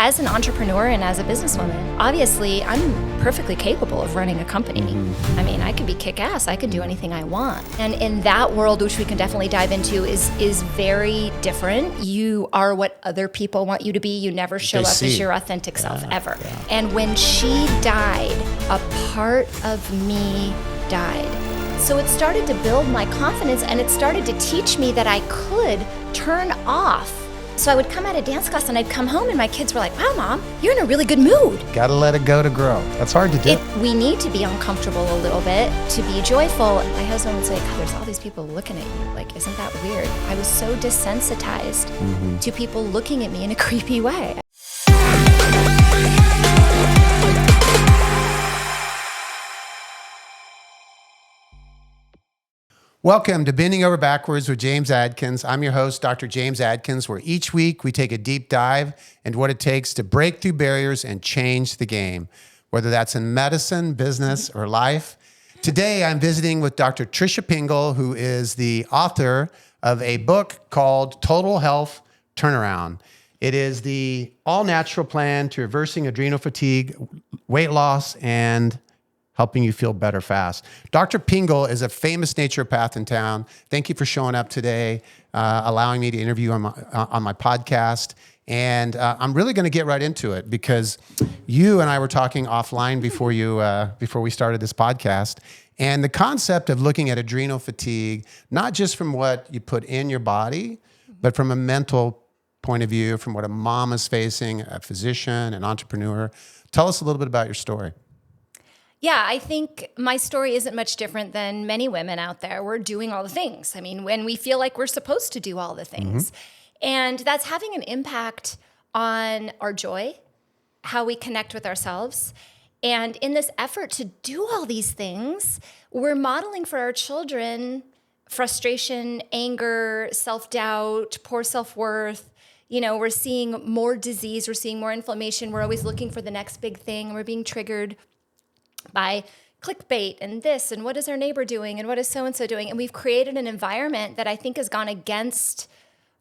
as an entrepreneur and as a businesswoman, obviously I'm perfectly capable of running a company. I mean, I could be kick-ass. I can do anything I want. And in that world, which we can definitely dive into, is very different. You are what other people want you to be. You never show up as your authentic self, ever. Yeah. And when she died, a part of me died. So it started to build my confidence, and it started to teach me that I could turn off. So I would come out of dance class and I'd come home and my kids were like, wow, Mom, you're in a really good mood. Gotta let it go to grow. That's hard to do. We need to be uncomfortable a little bit to be joyful. My husband would say, God, there's all these people looking at you. Like, isn't that weird? I was so desensitized to people looking at me in a creepy way. Welcome to Bending Over Backwards with James Adkins. I'm your host, Dr. James Adkins, where each week we take a deep dive into what it takes to break through barriers and change the game, whether that's in medicine, business, or life. Today, I'm visiting with Dr. Tricia Pingle, who is the author of a book called Total Health Turnaround. It is the all-natural plan to reversing adrenal fatigue, weight loss, and helping you feel better fast. Dr. Pingle is a famous naturopath in town. Thank you for showing up today, allowing me to interview on my podcast. And I'm really going to get right into it because you and I were talking offline before we started this podcast. And the concept of looking at adrenal fatigue, not just from what you put in your body, but from a mental point of view, from what a mom is facing, a physician, an entrepreneur. Tell us a little bit about your story. Yeah, I think my story isn't much different than many women out there. We're doing all the things. I mean, when we feel like we're supposed to do all the things. And that's having an impact on our joy, how we connect with ourselves. And in this effort to do all these things, we're modeling for our children frustration, anger, self-doubt, poor self-worth. You know, we're seeing more disease, we're seeing more inflammation. We're always looking for the next big thing. We're being triggered by clickbait and this, and what is our neighbor doing, and what is so-and-so doing? And we've created an environment that I think has gone against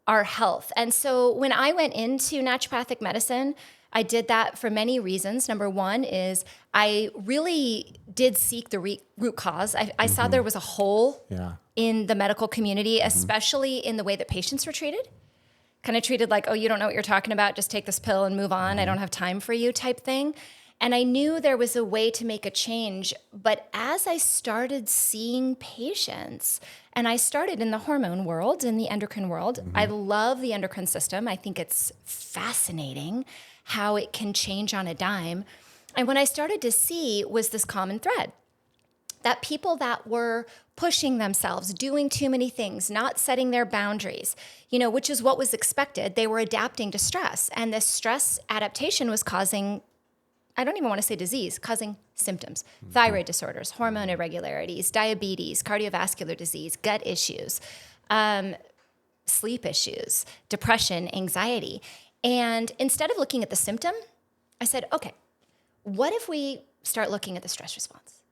our health. And so when I went into naturopathic medicine, I did that for many reasons. Number one is I really did seek the root cause. I saw there was a hole in the medical community, especially in the way that patients were treated. Kind of treated like, oh, you don't know what you're talking about, just take this pill and move on. I don't have time for you type thing. And I knew there was a way to make a change. But as I started seeing patients, and I started in the hormone world, in the endocrine world, I love the endocrine system. I think it's fascinating how it can change on a dime. And what I started to see was this common thread, that people that were pushing themselves, doing too many things, not setting their boundaries, you know, which is what was expected. They were adapting to stress. And this stress adaptation was causing, I don't even want to say disease, causing symptoms, thyroid disorders, hormone irregularities, diabetes, cardiovascular disease, gut issues, sleep issues, depression, anxiety. And instead of looking at the symptom, I said, okay, what if we start looking at the stress response?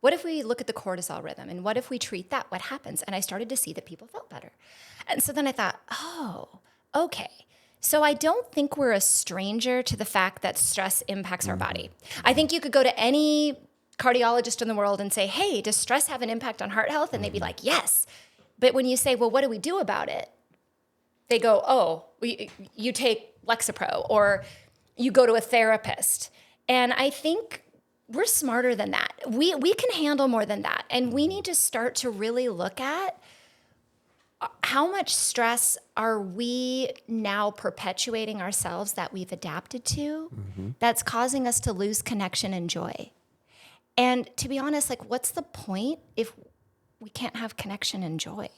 What if we look at the cortisol rhythm? And what if we treat that? What happens? And I started to see that people felt better. And so then I thought, oh, okay. So I don't think we're a stranger to the fact that stress impacts our body. I think you could go to any cardiologist in the world and say, hey, does stress have an impact on heart health? And they'd be like, yes. But when you say, well, what do we do about it? They go, oh, you take Lexapro or you go to a therapist. And I think we're smarter than that. We can handle more than that. And we need to start to really look at how much stress are we now perpetuating ourselves that we've adapted to that's causing us to lose connection and joy? And to be honest, like, what's the point if we can't have connection and joy?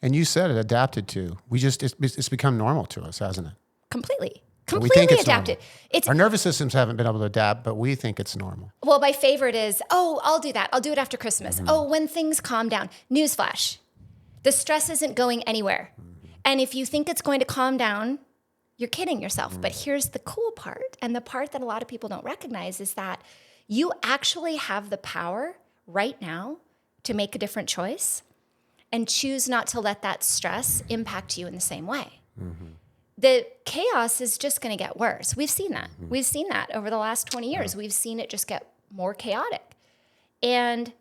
And you said it, adapted to. It's become normal to us, hasn't it? Completely We think it's adapted. Our nervous systems haven't been able to adapt, but we think it's normal. Well, my favorite is, oh, I'll do that. I'll do it after Christmas. Oh, when things calm down. Newsflash. The stress isn't going anywhere. And if you think it's going to calm down, you're kidding yourself. But here's the cool part, and the part that a lot of people don't recognize is that you actually have the power right now to make a different choice and choose not to let that stress impact you in the same way. the chaos is just going to get worse. We've seen that. We've seen that over the last 20 years. We've seen it just get more chaotic. And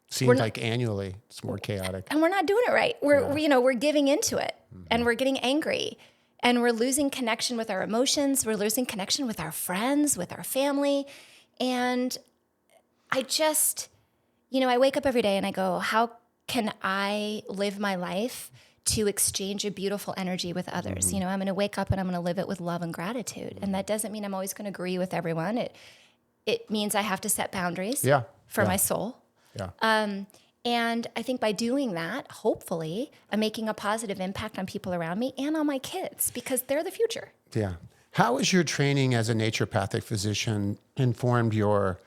Seems like annually it's more chaotic. and we're not doing it right. We're giving into it, and we're getting angry, and we're losing connection with our emotions. We're losing connection with our friends, with our family. And I just, I wake up every day and I go, how can I live my life to exchange a beautiful energy with others? I'm going to wake up and I'm going to live it with love and gratitude. And that doesn't mean I'm always going to agree with everyone. It means I have to set boundaries for my soul. Yeah. And I think by doing that, hopefully, I'm making a positive impact on people around me and on my kids, because they're the future. Yeah. How has your training as a naturopathic physician informed your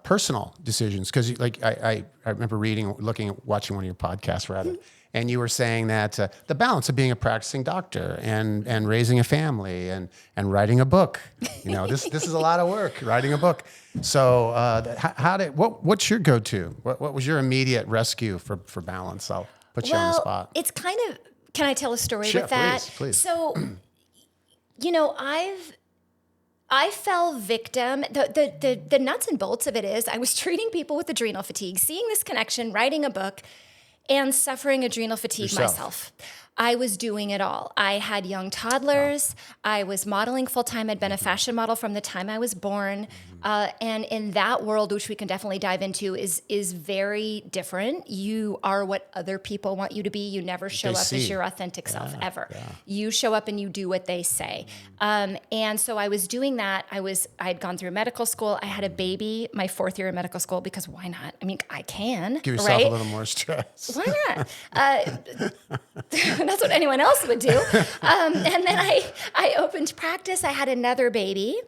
personal decisions? Because I remember watching one of your podcasts rather, and you were saying that the balance of being a practicing doctor and raising a family and writing a book, this is a lot of work, writing a book. So what's your go-to? What was your immediate rescue for balance? I'll put you on the spot. It's kind of, can I tell a story Sure, with that? please. So, I fell victim. The nuts and bolts of it is I was treating people with adrenal fatigue, seeing this connection, writing a book, and suffering adrenal fatigue myself. I was doing it all. I had young toddlers. I was modeling full-time. I'd been a fashion model from the time I was born. And in that world, which we can definitely dive into, is very different. You are what other people want you to be. You never show up as your authentic self, ever. Yeah. You show up and you do what they say. And so I was doing that. I'd gone through medical school. I had a baby my 4th year in medical school, because why not? I mean, I can. Give yourself a little more stress. Why not? That's what anyone else would do. And then I opened practice. I had another baby.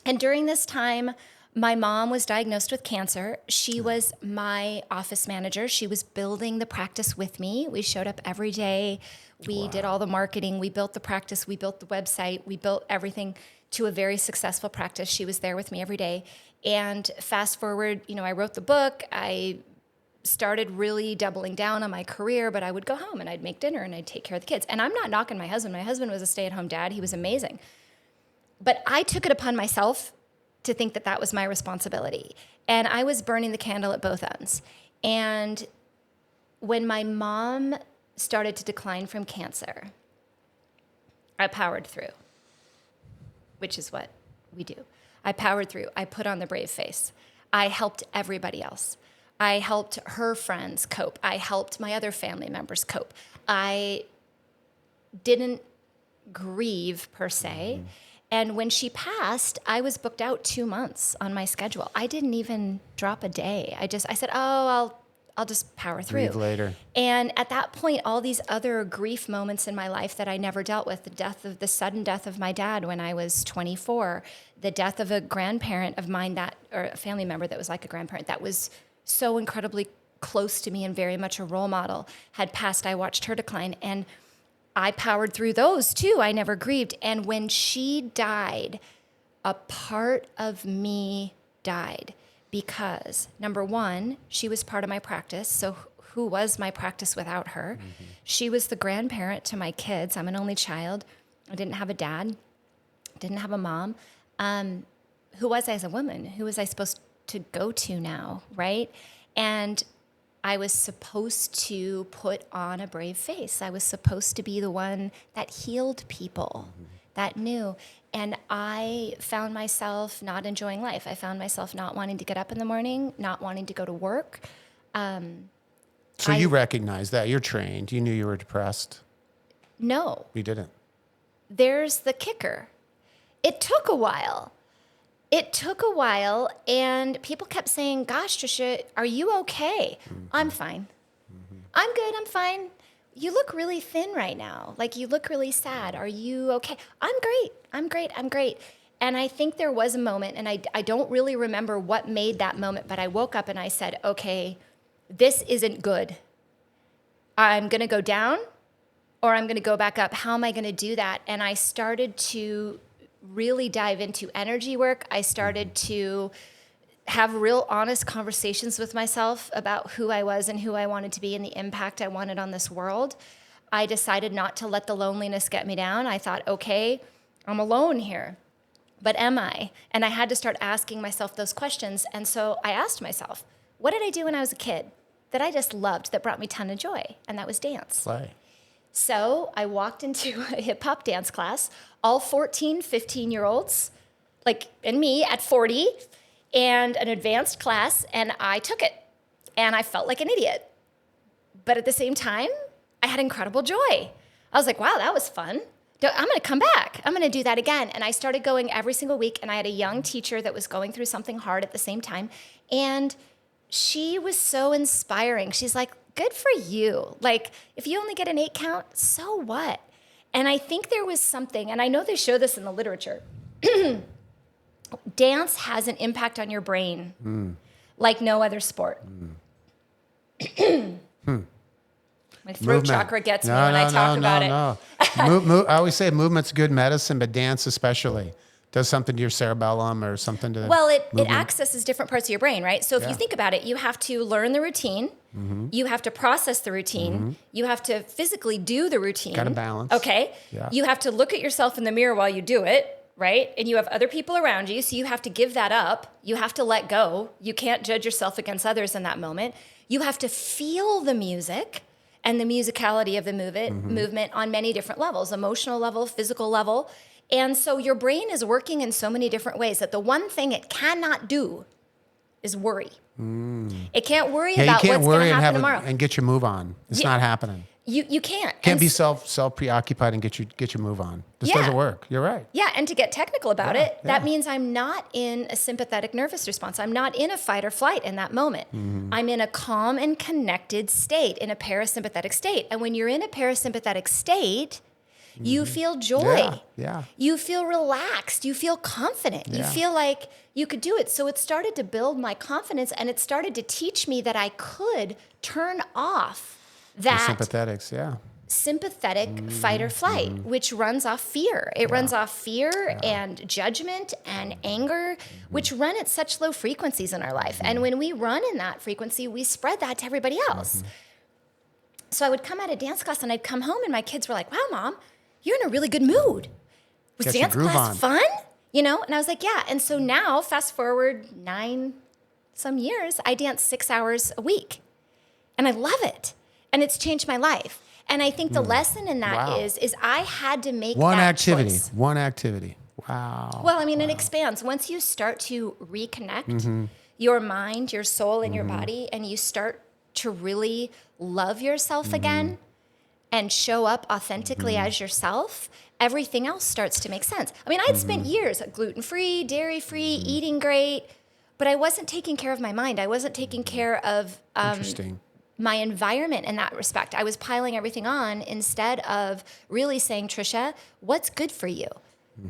And during this time, my mom was diagnosed with cancer. She was my office manager. She was building the practice with me. We showed up every day. We did all the marketing. We built the practice. We built the website. We built everything to a very successful practice. She was there with me every day. And fast forward, I wrote the book. I started really doubling down on my career, but I would go home and I'd make dinner and I'd take care of the kids. And I'm not knocking my husband. My husband was a stay-at-home dad. He was amazing. But I took it upon myself to think that was my responsibility. And I was burning the candle at both ends. And when my mom started to decline from cancer, I powered through, which is what we do. I powered through. I put on the brave face. I helped everybody else. I helped her friends cope. I helped my other family members cope. I didn't grieve per se. And when she passed, I was booked out 2 months on my schedule. I didn't even drop a day. I said, I'll just power through. Leave later. And at that point, all these other grief moments in my life that I never dealt with, the sudden death of my dad when I was 24, the death of a grandparent of mine or a family member that was like a grandparent that was so incredibly close to me and very much a role model, had passed. I watched her decline, and I powered through those too. I never grieved. And when she died, a part of me died, because number one, she was part of my practice. So who was my practice without her? Mm-hmm. She was the grandparent to my kids. I'm an only child. I didn't have a dad, didn't have a mom. Who was I as a woman? Who was I supposed to go to now, right? And I was supposed to put on a brave face. I was supposed to be the one that healed people, that knew. And I found myself not enjoying life. I found myself not wanting to get up in the morning, not wanting to go to work. So you recognized that. You're trained. You knew you were depressed. No. You didn't. There's the kicker. It took a while. And people kept saying, gosh, Tricia, are you okay? Mm-hmm. I'm fine. Mm-hmm. I'm good. I'm fine. You look really thin right now. Like, you look really sad. Are you okay? I'm great. And I think there was a moment, and I don't really remember what made that moment, but I woke up and I said, okay, this isn't good. I'm going to go down or I'm going to go back up. How am I going to do that? And I started to really dive into energy work. I started to have real honest conversations with myself about who I was and who I wanted to be and the impact I wanted on this world. I decided not to let the loneliness get me down. I thought, okay, I'm alone here, but am I? And I had to start asking myself those questions. And so I asked myself, what did I do when I was a kid that I just loved, that brought me a ton of joy? And that was dance. Play. So I walked into a hip hop dance class, all 14, 15-year-olds, and me at 40, and an advanced class, and I took it. And I felt like an idiot. But at the same time, I had incredible joy. I was like, wow, that was fun. I'm going to come back. I'm going to do that again. And I started going every single week, and I had a young teacher that was going through something hard at the same time. And she was so inspiring. She's like, good for you. If you only get an 8 count, so what? And I think there was something, and I know they show this in the literature. Dance has an impact on your brain like no other sport. My throat chakra gets me when I talk about it. I always say movement's good medicine, but dance especially does something to your cerebellum or something to Well, it accesses different parts of your brain, right? So if you think about it, you have to learn the routine. You have to process the routine. You have to physically do the routine. Got to balance. Okay. Yeah. You have to look at yourself in the mirror while you do it, right? And you have other people around you, so you have to give that up. You have to let go. You can't judge yourself against others in that moment. You have to feel the music and the musicality of the movement on many different levels, emotional level, physical level. And so your brain is working in so many different ways that the one thing it cannot do is worry. It can't worry about what's going to happen tomorrow. And get your move on. It's not happening. You can't. Can't be self preoccupied and get your move on. This doesn't work. You're right. Yeah, and to get technical about it, that means I'm not in a sympathetic nervous response. I'm not in a fight or flight in that moment. I'm in a calm and connected state, in a parasympathetic state. And when you're in a parasympathetic state, you feel joy. Yeah. You feel relaxed. You feel confident. You feel like you could do it. So it started to build my confidence, and it started to teach me that I could turn off that sympathetic fight or flight, which runs off fear. It runs off fear and judgment and anger, which run at such low frequencies in our life. And when we run in that frequency, we spread that to everybody else. So I would come out of dance class, and I'd come home, and my kids were like, wow, Mom, you're in a really good mood. Was Get your dance groove class on. fun? And I was like, yeah. And so now, fast forward 9 some years, I dance 6 hours a week. And I love it. And it's changed my life. And I think the lesson in that is I had to make that choice. One activity. Wow. Well, it expands. Once you start to reconnect your mind, your soul, and your body, and you start to really love yourself again and show up authentically as yourself, everything else starts to make sense. I'd spent years gluten-free, dairy-free, eating great, but I wasn't taking care of my mind. I wasn't taking care of my environment in that respect. I was piling everything on instead of really saying, Tricia, what's good for you?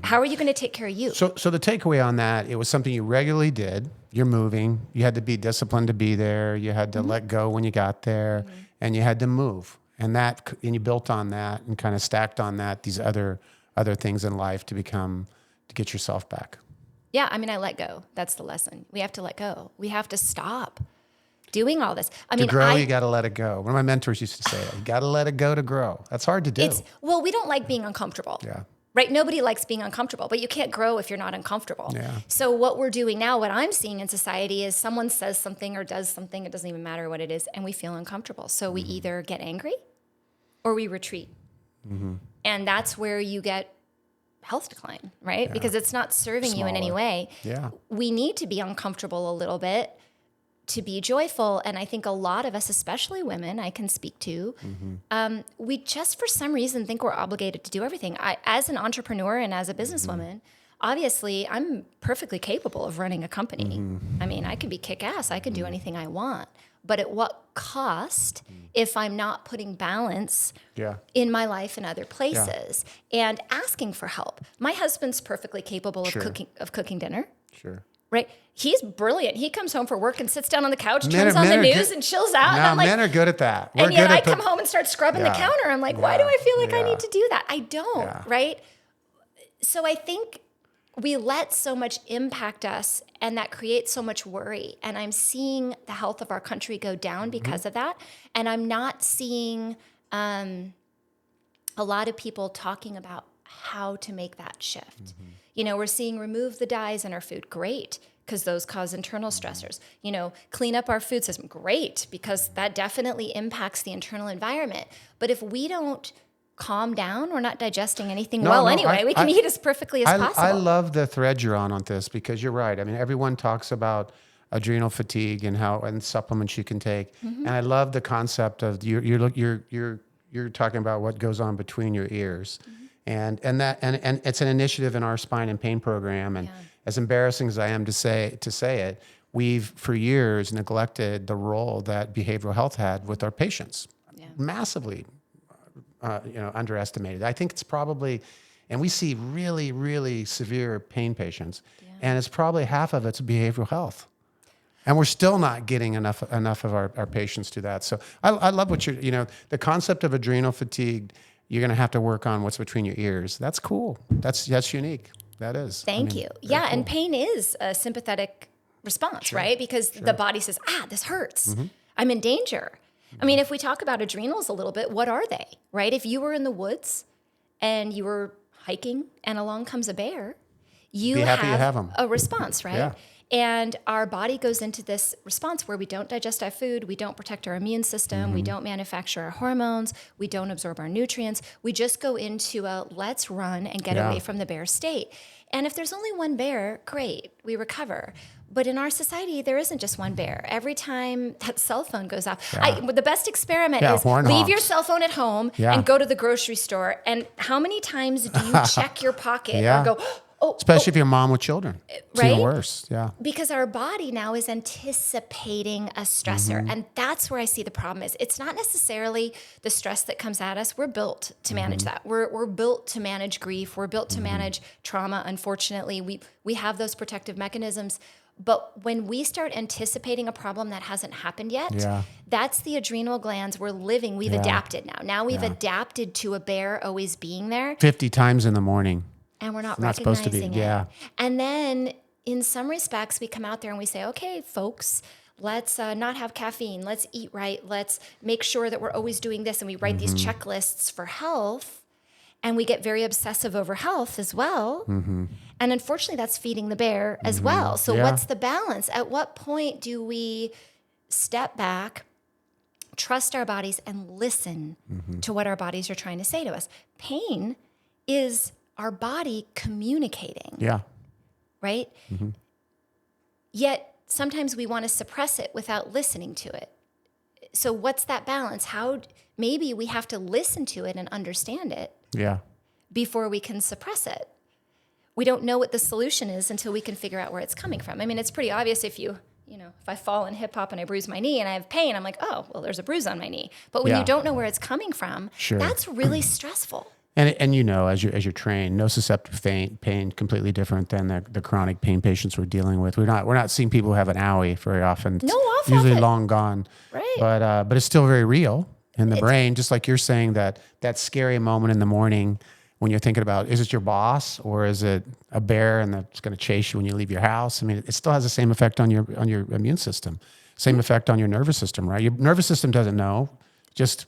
How are you going to take care of you? So the takeaway on that, it was something you regularly did. You're moving. You had to be disciplined to be there. You had to let go when you got there, and you had to move. And you built on that and kind of stacked on that these other things in life to get yourself back. Yeah, I let go. That's the lesson. We have to let go. We have to stop doing all this. To grow, you got to let it go. One of my mentors used to say that. You got to let it go to grow. That's hard to do. We don't like being uncomfortable. Yeah. Right? Nobody likes being uncomfortable, but you can't grow if you're not uncomfortable. Yeah. So what we're doing now, what I'm seeing in society is someone says something or does something, it doesn't even matter what it is, and we feel uncomfortable. So we either get angry or we retreat. And that's where you get health decline, right? Yeah. Because it's not serving you in any way. Yeah. We need to be uncomfortable a little bit to be joyful. And I think a lot of us, especially women, I can speak to, we just for some reason think we're obligated to do everything. As an entrepreneur and as a businesswoman, obviously I'm perfectly capable of running a company. I can be kick-ass. I can do anything I want. But at what cost if I'm not putting balance in my life and other places and asking for help? My husband's perfectly capable of cooking dinner. Sure. Right? He's brilliant. He comes home from work and sits down on the couch, turns on the news, and chills out. No, men are good at that. And yet I come home and start scrubbing the counter. I'm like, why do I feel like I need to do that? I don't, right? So I think we let so much impact us, and that creates so much worry. And I'm seeing the health of our country go down because of that. And I'm not seeing a lot of people talking about how to make that shift. You know, we're seeing remove the dyes in our food. Great, because those cause internal stressors. You know, clean up our food system. Great, because that definitely impacts the internal environment. But if we don't calm down, we're not digesting anything anyway. We can eat as perfectly as possible. I love the thread you're on this, because you're right. I mean, everyone talks about adrenal fatigue and supplements you can take, and I love the concept of you're talking about what goes on between your ears, and it's an initiative in our spine and pain program. And as embarrassing as I am to say it, we've for years neglected the role that behavioral health had with our patients, massively. Underestimated. I think it's probably, and we see really, really severe pain patients, and it's probably half of it's behavioral health, and we're still not getting enough of our patients to that. So I love what the concept of adrenal fatigue. You're going to have to work on what's between your ears. That's cool. That's unique. That is. Thank you. Yeah, cool. And pain is a sympathetic response, right? Because the body says, this hurts. I'm in danger. I mean, if we talk about adrenals a little bit, what are they, right? If you were in the woods and you were hiking and along comes a bear, you have a response, right? Yeah. And our body goes into this response where we don't digest our food, we don't protect our immune system, we don't manufacture our hormones, we don't absorb our nutrients. We just go into a let's run and get away from the bear state. And if there's only one bear, great, we recover. But in our society, there isn't just one bear. Every time that cell phone goes off, the best experiment is leave your cell phone at home and go to the grocery store. And how many times do you check your pocket or go, especially if you're a mom with children. It's even worse. Yeah. Because our body now is anticipating a stressor. And that's where I see the problem is. It's not necessarily the stress that comes at us. We're built to manage that. We're built to manage grief. We're built to manage trauma. Unfortunately, we have those protective mechanisms. But when we start anticipating a problem that hasn't happened yet, that's the adrenal glands we're living. We've adapted now. Now we've adapted to a bear always being there. 50 times in the morning. And we're not supposed to be. it. And then in some respects, we come out there and we say, okay, folks, let's not have caffeine. Let's eat right. Let's make sure that we're always doing this. And we write these checklists for health. And we get very obsessive over health as well. And unfortunately, that's feeding the bear as well. So what's the balance? At what point do we step back, trust our bodies, and listen to what our bodies are trying to say to us? Pain is our body communicating. Yeah. Right? Yet sometimes we want to suppress it without listening to it. So what's that balance? Maybe we have to listen to it and understand it. Yeah. Before we can suppress it. We don't know what the solution is until we can figure out where it's coming from. I mean, it's pretty obvious if if I fall in hip hop and I bruise my knee and I have pain, I'm like, oh, well, there's a bruise on my knee. But when you don't know where it's coming from, that's really stressful. And as you're trained, nociceptive pain completely different than the chronic pain patients we're dealing with. We're not seeing people who have an owie very often. No, often. Usually long gone. Right. But it's still very real in the brain, just like you're saying that scary moment in the morning when you're thinking about, is it your boss or is it a bear and that's going to chase you when you leave your house? I mean, it still has the same effect on your immune system, same effect on your nervous system, right? Your nervous system doesn't know, just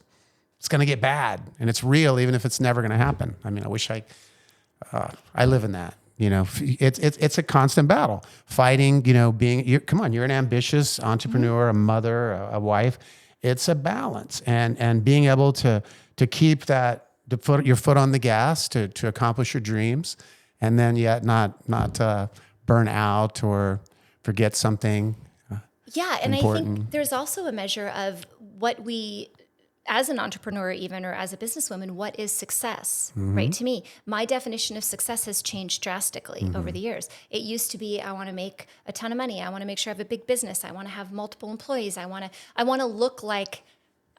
it's going to get bad, and it's real even if it's never going to happen. I mean, I wish I live in that. It's a constant battle, fighting. You're an ambitious entrepreneur, a mother, a wife. It's a balance, and being able to keep your foot on the gas to accomplish your dreams, and then yet not burn out or forget something. And important. I think there's also a measure of what we, as an entrepreneur even, or as a businesswoman, what is success, right? To me, my definition of success has changed drastically over the years. It used to be, I want to make a ton of money. I want to make sure I have a big business. I want to have multiple employees. I want to look like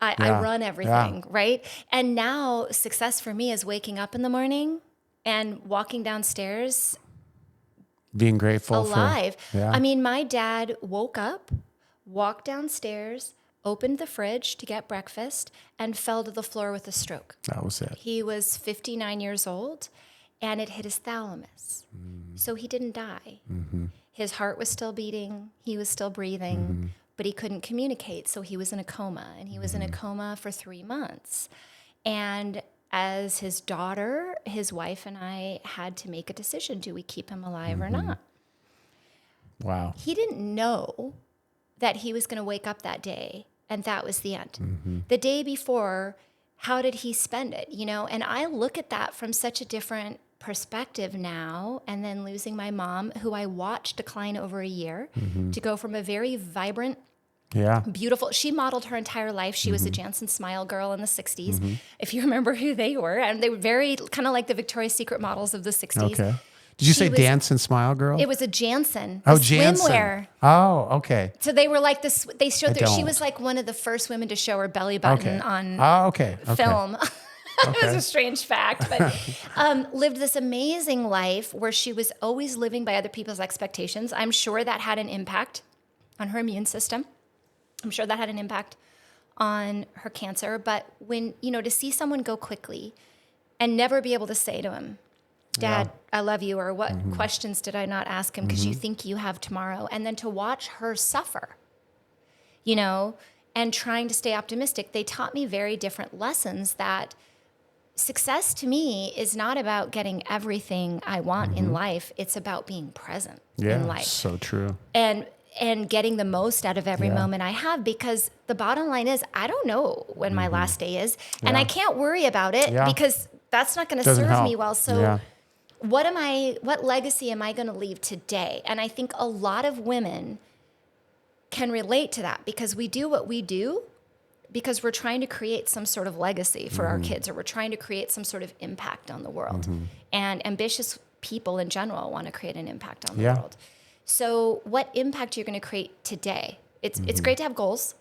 I run everything, right? And now success for me is waking up in the morning and walking downstairs being grateful alive. I mean, my dad woke up, walked downstairs, opened the fridge to get breakfast, and fell to the floor with a stroke. That was it. He was 59 years old, and it hit his thalamus. So he didn't die. His heart was still beating. He was still breathing, but he couldn't communicate. So he was in a coma, and he was in a coma for 3 months. And as his daughter, his wife and I had to make a decision. Do we keep him alive or not? Wow. He didn't know that he was going to wake up that day and that was the end. The day before, how did he spend it? And I look at that from such a different perspective now, and then losing my mom, who I watched decline over a year, to go from a very vibrant, beautiful. She modeled her entire life. She was a Jansen Smile girl in the 60s. If you remember who they were, and they were very kind of like the Victoria's Secret models of the 60s. Okay. Did you say Dance and Smile Girl? It was a Jansen. Jansen. Swimwear. Oh, okay. So they were like this. They showed that she was like one of the first women to show her belly button on film. It was a strange fact, but lived this amazing life where she was always living by other people's expectations. I'm sure that had an impact on her immune system. I'm sure that had an impact on her cancer. But when, to see someone go quickly and never be able to say to him, Dad, I love you, or what questions did I not ask him because you think you have tomorrow? And then to watch her suffer, and trying to stay optimistic, they taught me very different lessons that success to me is not about getting everything I want in life. It's about being present in life. So true. And getting the most out of every moment I have, because the bottom line is I don't know when my last day is, and I can't worry about it because that's not going to serve me well. So what legacy am I going to leave today? And I think a lot of women can relate to that, because we do what we do because we're trying to create some sort of legacy for our kids, or we're trying to create some sort of impact on the world. And ambitious people in general want to create an impact on the world. So what impact you're going to create today? It's great to have goals,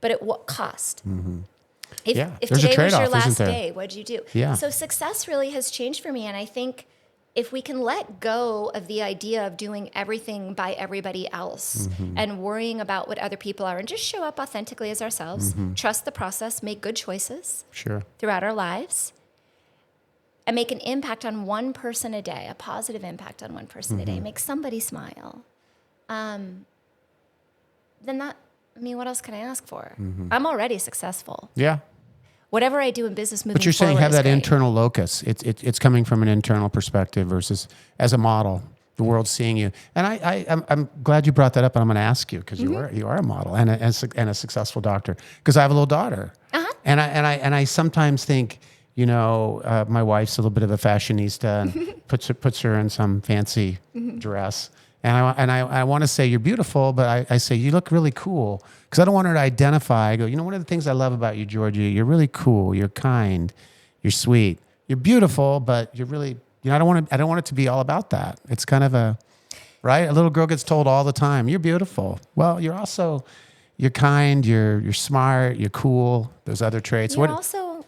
but at what cost? If today was your last day, what'd you do? So success really has changed for me. And I think if we can let go of the idea of doing everything by everybody else and worrying about what other people are, and just show up authentically as ourselves, trust the process, make good choices throughout our lives, and make an impact on one person a day, a positive impact on one person a day, make somebody smile, then what else can I ask for? I'm already successful. Whatever I do in business moving forward. But you're saying have that great. internal locus. It's coming from an internal perspective versus as a model. The world's seeing you, and I'm glad you brought that up. And I'm going to ask you, because you are a model and a successful doctor. Because I have a little daughter, and I sometimes think, my wife's a little bit of a fashionista and puts her in some fancy dress. And I want to say you're beautiful, but I say you look really cool, because I don't want her to identify. I go, one of the things I love about you, Georgia, you're really cool, you're kind, you're sweet, you're beautiful, but you're really, I don't want it to be all about that. It's kind of right? A little girl gets told all the time, you're beautiful. Well, you're kind, you're smart, you're cool. Those other traits. You're also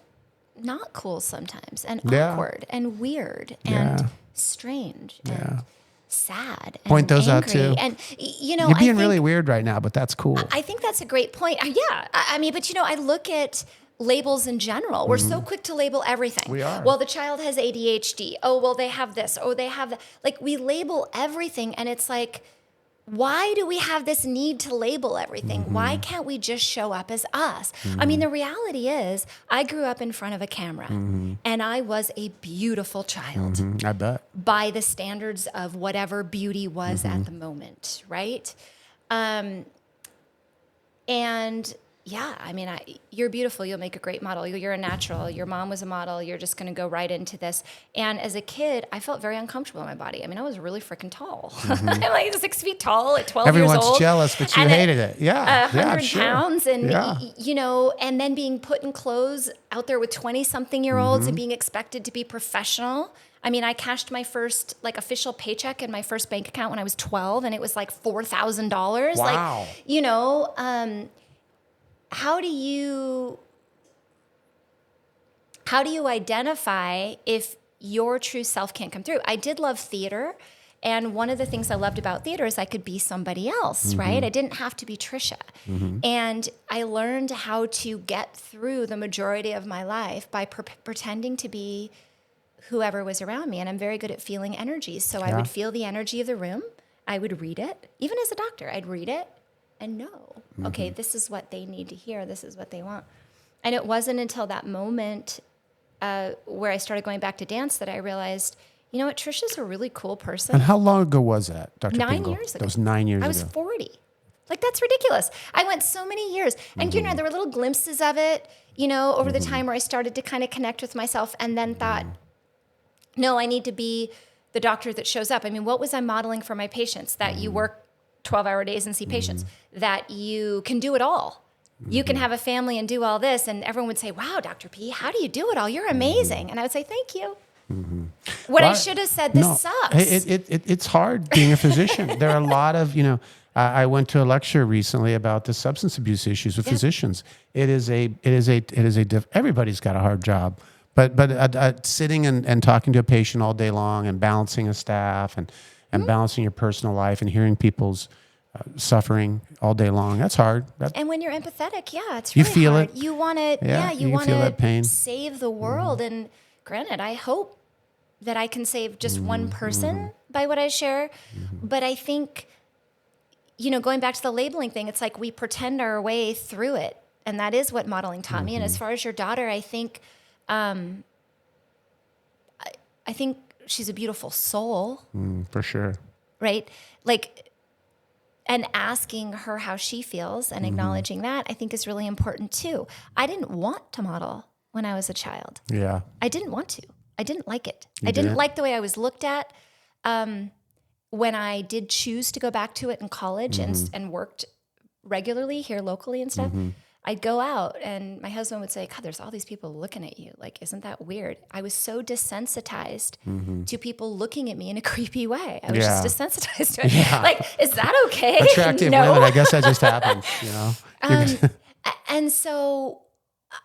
not cool sometimes, and awkward and weird and strange and sad and point those angry. Out too. And you're being really weird right now, but that's cool. I think that's a great point. I look at labels in general. We're so quick to label everything. We are. Well, the child has ADHD. Oh, well, they have this. Oh, they have that. Like, we label everything, and it's like, why do we have this need to label everything? Why can't we just show up as us? I mean, the reality is, I grew up in front of a camera, and I was a beautiful child. I bet. By the standards of whatever beauty was at the moment, right? You're beautiful. You'll make a great model. You're a natural. Your mom was a model. You're just going to go right into this. And as a kid, I felt very uncomfortable in my body. I mean, I was really freaking tall. I'm like 6 feet tall at 12 years old. Everyone's jealous, but you hated it. 100 pounds. And, and then being put in clothes out there with 20-something-year-olds and being expected to be professional. I mean, I cashed my first official paycheck in my first bank account when I was 12, and it was like $4,000. Wow. How do you identify if your true self can't come through? I did love theater, and one of the things I loved about theater is I could be somebody else, right? I didn't have to be Tricia. And I learned how to get through the majority of my life by pretending to be whoever was around me. And I'm very good at feeling energies. So I would feel the energy of the room. I would read it. Even as a doctor, I'd read it and know, okay, this is what they need to hear. This is what they want. And it wasn't until that moment where I started going back to dance that I realized, you know what, Tricia's a really cool person. And how long ago was that, Dr. 9 Pingle? years ago. That was 9 years ago. I was 40. Like, that's ridiculous. I went so many years. And, you know, there were little glimpses of it, you know, over the time where I started to kind of connect with myself and then thought, no, I need to be the doctor that shows up. I mean, what was I modeling for my patients? That you work 12-hour days and see patients, that you can do it all. You can have a family and do all this. And everyone would say, wow, Dr. P, how do you do it all? You're amazing. And I would say, thank you. What I should have said, this sucks. It's hard being a physician. There are a lot of, you know, I went to a lecture recently about the substance abuse issues with physicians. Everybody's got a hard job, but sitting and talking to a patient all day long and balancing a staff and balancing your personal life and hearing people's suffering all day long, that's hard. And when you're empathetic, it's really you feel hard. it. You want to, you want feel that pain. to save the world. And granted, I hope that I can save just one person by what I share. But I think, you know, going back to the labeling thing, it's like we pretend our way through it. And that is what modeling taught me. And as far as your daughter, I think, I think she's a beautiful soul. For sure. Right? Like, and asking her how she feels and acknowledging that, I think is really important too. I didn't want to model when I was a child. Yeah. I didn't want to. I didn't like it. You I didn't didn't? like the way I was looked at. When I did choose to go back to it in college and worked regularly here locally and stuff, I'd go out and my husband would say, God, there's all these people looking at you. Like, isn't that weird? I was so desensitized to people looking at me in a creepy way. I was just desensitized to it. Yeah. Like, is that okay? Attractive No. women, I guess that just happens, you know? And so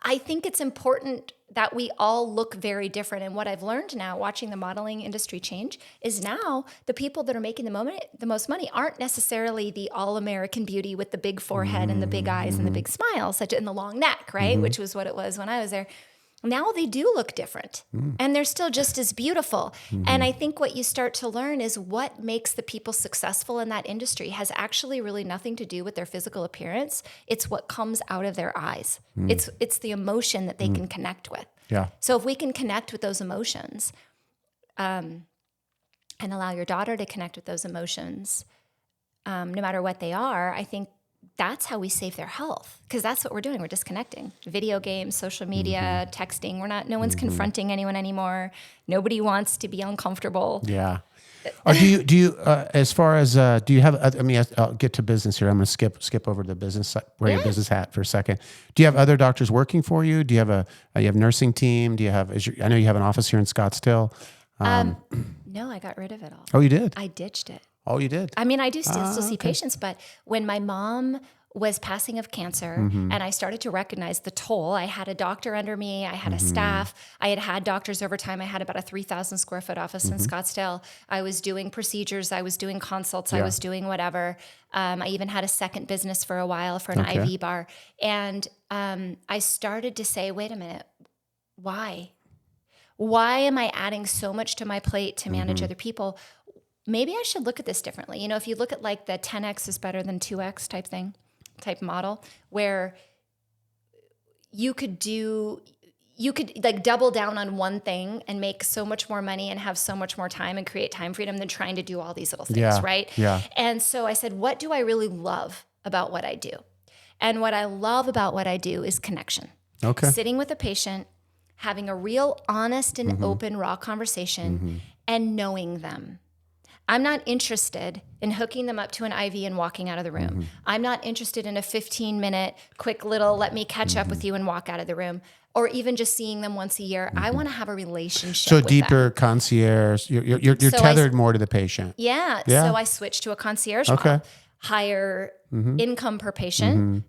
I think it's important that we all look very different. And what I've learned now, watching the modeling industry change, is now the people that are making the most money aren't necessarily the all-American beauty with the big forehead and the big eyes and the big smile, and the long neck, right? Which was what it was when I was there. Now they do look different and they're still just as beautiful. And I think what you start to learn is what makes the people successful in that industry has actually really nothing to do with their physical appearance. It's what comes out of their eyes. It's the emotion that they can connect with. Yeah. So if we can connect with those emotions and allow your daughter to connect with those emotions, no matter what they are, I think that's how we save their health, because that's what we're doing. We're disconnecting. Video games, social media, texting. No one's confronting anyone anymore. Nobody wants to be uncomfortable. Yeah. Or do you as far as do you have? I'll get to business here. I'm going to skip over to the business. Wear your business hat for a second. Do you have other doctors working for you? Do you have you have nursing team? Do you have? I know you have an office here in Scottsdale. No, I got rid of it all. Oh, you did? I ditched it. Oh, you did? I mean, I do still see patients, but when my mom was passing of cancer and I started to recognize the toll, I had a doctor under me, I had a staff, I had doctors over time. I had about a 3,000 square foot office in Scottsdale. I was doing procedures, I was doing consults, I was doing whatever. I even had a second business for a while for an IV bar. And I started to say, wait a minute, why? Why am I adding so much to my plate to manage other people? Maybe I should look at this differently. You know, if you look at like the 10X is better than 2X type model, where you could like double down on one thing and make so much more money and have so much more time and create time freedom than trying to do all these little things, right? Yeah. And so I said, what do I really love about what I do? And what I love about what I do is connection. Okay. Sitting with a patient, having a real honest and open, raw conversation and knowing them. I'm not interested in hooking them up to an IV and walking out of the room. I'm not interested in a 15-minute quick little let me catch up with you and walk out of the room, or even just seeing them once a year. I want to have a relationship So with deeper them. Concierge. You're tethered more to the patient. Yeah. Yeah. So I switched to a concierge Okay. model. Higher income per patient,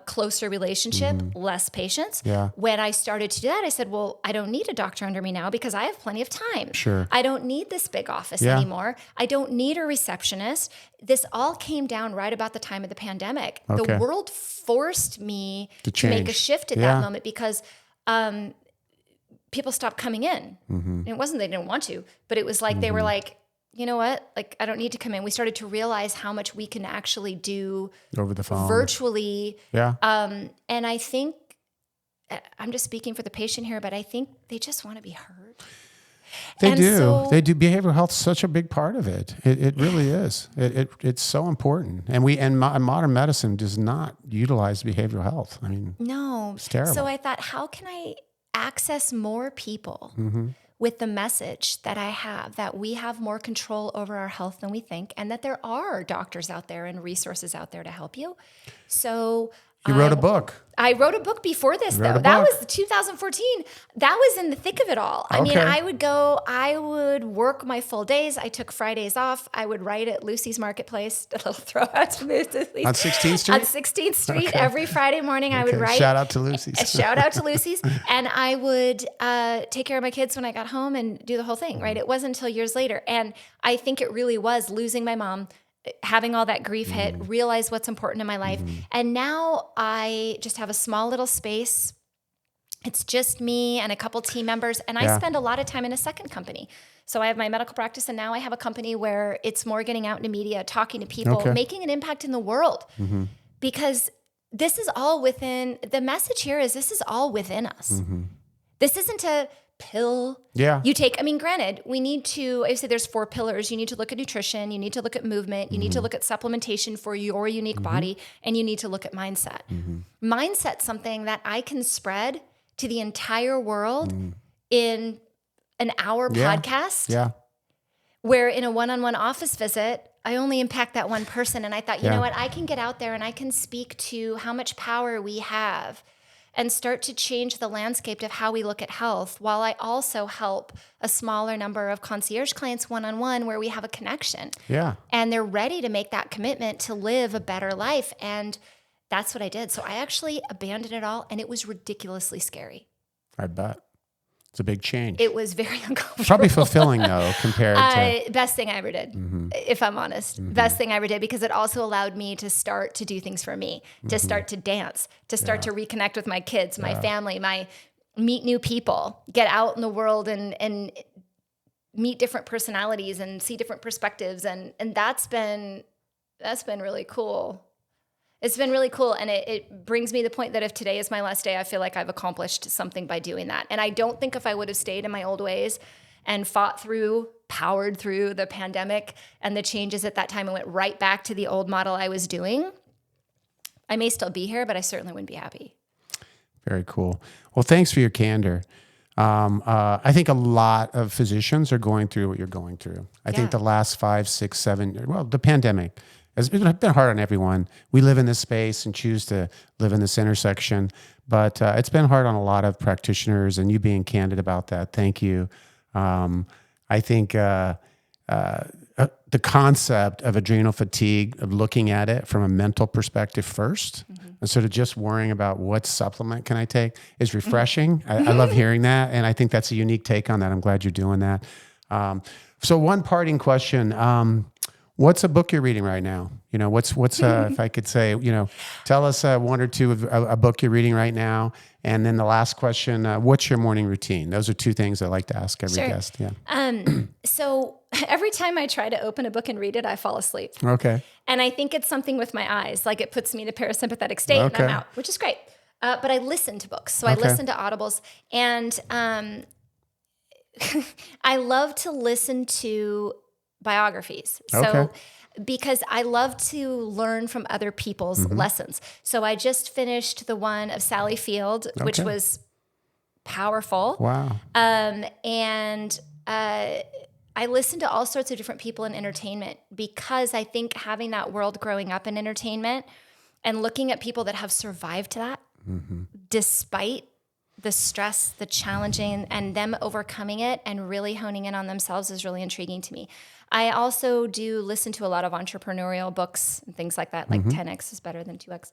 closer relationship, less patients. Yeah. When I started to do that, I said, well, I don't need a doctor under me now because I have plenty of time. Sure. I don't need this big office anymore. I don't need a receptionist. This all came down right about the time of the pandemic. Okay. The world forced me To to make a change. shift at that moment because people stopped coming in. And it wasn't they didn't want to, but it was like they were like, you know what? Like, I don't need to come in. We started to realize how much we can actually do Over the phone. virtually. Yeah. And I think I'm just speaking for the patient here, but I think they just want to be heard. They And do. so- They do. Behavioral health's such a big part of it. It really is. It's so important. And modern medicine does not utilize behavioral health. I mean, No. it's terrible. So I thought, how can I access more people with the message that I have, that we have more control over our health than we think, and that there are doctors out there and resources out there to help you. So you wrote a book. I wrote a book before this, You wrote though. a That book. was 2014. That was in the thick of it all. I mean, I would work my full days. I took Fridays off. I would write at Lucy's Marketplace, a little throw out to Lucy's. On 16th Street? On 16th Street. Every Friday morning, I would write. Shout out to Lucy's. Shout out to Lucy's. And I would take care of my kids when I got home and do the whole thing, right? It wasn't until years later. And I think it really was losing my mom, having all that grief hit, realize what's important in my life. And now I just have a small little space. It's just me and a couple team members. And I spend a lot of time in a second company. So I have my medical practice, and now I have a company where it's more getting out into media, talking to people, making an impact in the world. Because this is all within, the message here is this is all within us. This isn't a pill you take. I mean, granted, we need to, I say there's 4 pillars. You need to look at nutrition. You need to look at movement. You need to look at supplementation for your unique body. And you need to look at mindset. Mindset's something that I can spread to the entire world in an hour podcast. Where in a one-on-one office visit, I only impact that one person. And I thought, you know what? I can get out there and I can speak to how much power we have and start to change the landscape of how we look at health, while I also help a smaller number of concierge clients one-on-one where we have a connection. And they're ready to make that commitment to live a better life. And that's what I did. So I actually abandoned it all, and it was ridiculously scary. I bet. It's a big change. It was very uncomfortable. Probably fulfilling, though, compared to... Best thing I ever did, if I'm honest. Best thing I ever did, because it also allowed me to start to do things for me, to start to dance, to start to reconnect with my kids, my family, meet new people, get out in the world and meet different personalities and see different perspectives. And that's been really cool. It's been really cool. And it brings me to the point that if today is my last day, I feel like I've accomplished something by doing that. And I don't think if I would have stayed in my old ways and powered through the pandemic and the changes at that time and went right back to the old model I was doing, I may still be here, but I certainly wouldn't be happy. Very cool. Well, thanks for your candor. I think a lot of physicians are going through what you're going through. I think the last 5, 6, 7, the pandemic has been hard on everyone. We live in this space and choose to live in this intersection, but it's been hard on a lot of practitioners, and you being candid about that. Thank you. I think the concept of adrenal fatigue, of looking at it from a mental perspective first, instead of just worrying about what supplement can I take, is refreshing. I love hearing that, and I think that's a unique take on that. I'm glad you're doing that. So one parting question. What's a book you're reading right now? What's if I could say, tell us one or two of a book you're reading right now. And then the last question, what's your morning routine? Those are 2 things I like to ask every guest. So every time I try to open a book and read it, I fall asleep. Okay. And I think it's something with my eyes, like it puts me in a parasympathetic state and I'm out, which is great. But I listen to books. So I listen to audibles, and I love to listen to biographies. So because I love to learn from other people's lessons. So I just finished the one of Sally Field, which was powerful. Wow. And I listen to all sorts of different people in entertainment, because I think having that world growing up in entertainment and looking at people that have survived that despite the stress, the challenging, and them overcoming it and really honing in on themselves is really intriguing to me. I also do listen to a lot of entrepreneurial books and things like that, like 10X is better than 2X.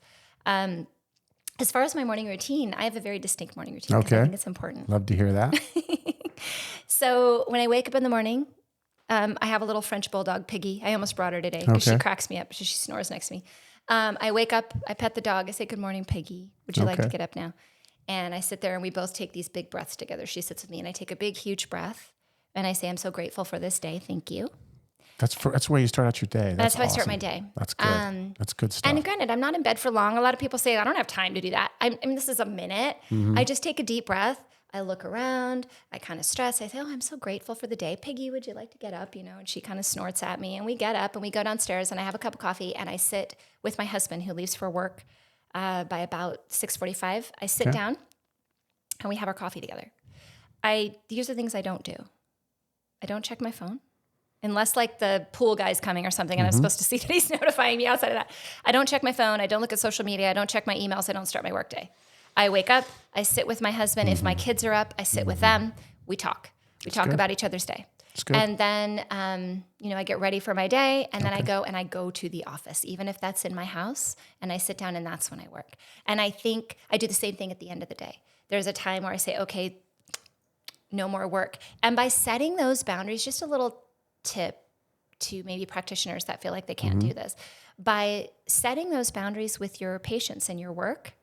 As far as my morning routine, I have a very distinct morning routine. Okay. I think it's important. Love to hear that. So when I wake up in the morning, I have a little French bulldog, Piggy. I almost brought her today because she cracks me up. She snores next to me. I wake up, I pet the dog. I say, "Good morning, Piggy. Would you like to get up now?" And I sit there and we both take these big breaths together. She sits with me and I take a big, huge breath. And I say, "I'm so grateful for this day. Thank you." That's where you start out your day. That's That's how I start awesome. my day. That's good. That's good stuff. And granted, I'm not in bed for long. A lot of people say, I don't have time to do that. I mean, this is a minute. I just take a deep breath. I look around. I kind of stress. I say, oh, I'm so grateful for the day. Piggy, would you like to get up? And she kind of snorts at me. And we get up and we go downstairs and I have a cup of coffee and I sit with my husband who leaves for work by about 6:45. I sit down and we have our coffee together. These are things I don't do. I don't check my phone. Unless like the pool guy's coming or something and I'm supposed to see that he's notifying me outside of that. I don't check my phone. I don't look at social media. I don't check my emails. I don't start my workday. I wake up. I sit with my husband. If my kids are up, I sit with them. We talk. We talk about each other's day. That's good. And then, I get ready for my day and then I go to the office, even if that's in my house, and I sit down and that's when I work. And I think I do the same thing at the end of the day. There's a time where I say, okay, no more work. And by setting those boundaries, just a little tip to maybe practitioners that feel like they can't do this. By setting those boundaries with your patients and your work,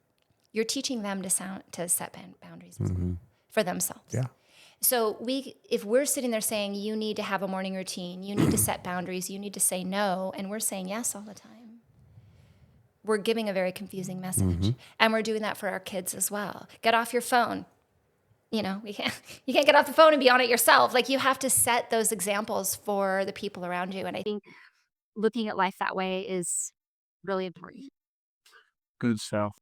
you're teaching them to set boundaries as well for themselves. Yeah. So if we're sitting there saying, you need to have a morning routine, you need to set boundaries, you need to say no, and we're saying yes all the time, we're giving a very confusing message. And we're doing that for our kids as well. Get off your phone. You can't get off the phone and be on it yourself. Like you have to set those examples for the people around you. And I think looking at life that way is really important. Good stuff.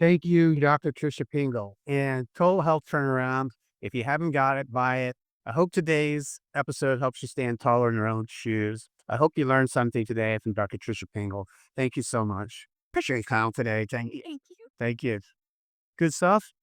Thank you, Dr. Tricia Pingle. And Total Health Turnaround. If you haven't got it, buy it. I hope today's episode helps you stand taller in your own shoes. I hope you learned something today from Dr. Tricia Pingle. Thank you so much. Appreciate your time today. Thank you. Thank you. Good stuff.